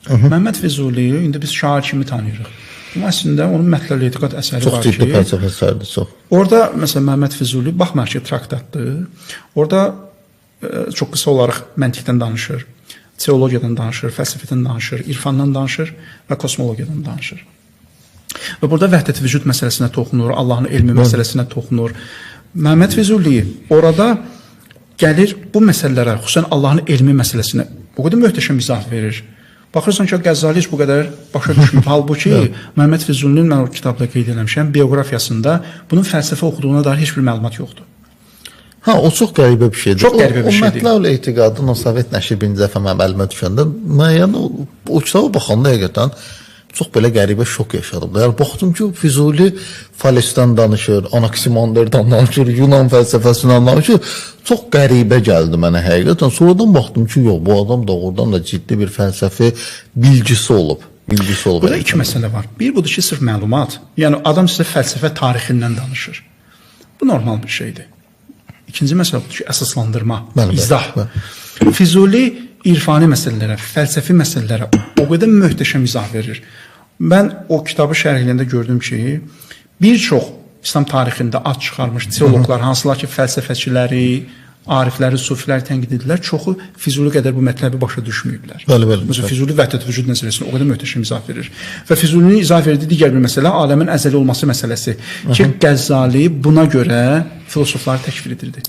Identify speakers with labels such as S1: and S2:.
S1: Məhəmməd Füzuli indi biz şair kimi tanıyırıq. Amma əslində onun Mətləl Etiqad əsəri
S2: çox
S1: var
S2: ciddi
S1: ki,
S2: fəlsəfə əsəridir, çox.
S1: orada məsələn Məhəmməd Füzuli baxmayaraq ki, traktatdır. Orada çox qısa olaraq məntiqdən danışır, teologiyadan danışır, fəlsəfədən danışır, irfandan danışır və kosmologiyadan danışır. Və burada vəhdət vücud məsələsinə toxunur, Allahın elmi məsələsinə toxunur. Məhəmməd Füzuli orada gəlir bu məsələlərə, xüsusən Allahın elmi məsələsinə o qədər möhtəşəm izah verir. Baxırsan ki, Qəzzali heç bu qədər başa düşmür. Halbuki Məhəmməd Füzulinin mən o kitabda qeyd etmişəm, bioqrafiyasında bunun fəlsəfə oxuduğuna dair heç bir məlumat yoxdur.
S2: Ha, o çox qəribə bir şeydir.
S1: Çox qəribə bir şeydir.
S2: O Mətləl Etiqadın o Sovet nəşri birinci dəfə mənim əlimə düşəndə müəyyən o kitaba baxanda həqiqətən çox belə qəribə şok yaşadım. Yəni baxdım ki, Füzuli Falesdən danışır, Anaksimanderdən danışır, Yunan fəlsəfəsindən danışır. Çox qəribə gəldi mənə həqiqətən. Sonradan baxdım ki, yox, bu adam doğrudan da ciddi bir fəlsəfi bilgisi olub.
S1: Burada iki məsələ var. Bir budur ki, sırf məlumat. Yəni adam sizə fəlsəfə tarixindən danışır. Bu normal bir şeydir. İkinci məsələ budur ki, əsaslandırma, izah. Füzuli irfani məsələlərə, fəlsəfi məsələlərə o qədər möhtəşəm izah verir. Mən o kitabı şərhləyəndə gördüm ki, bir çox İslam tarixində ad çıxarmış teoloqlar, hansılar ki, fəlsəfəçiləri, arifləri, sufiləri tənqid edirlər, çoxu Füzuli qədər bu mətləbi başa düşməyiblər. Məsələn, Füzuli vəhdət vücud məsələsini o qədər möhtəşəm izah verir. Və Füzulinin izah verdiyi digər bir məsələ aləmin əzəli olması məsələsi ki, Qəzzali buna görə filosofları təkfir edirdi.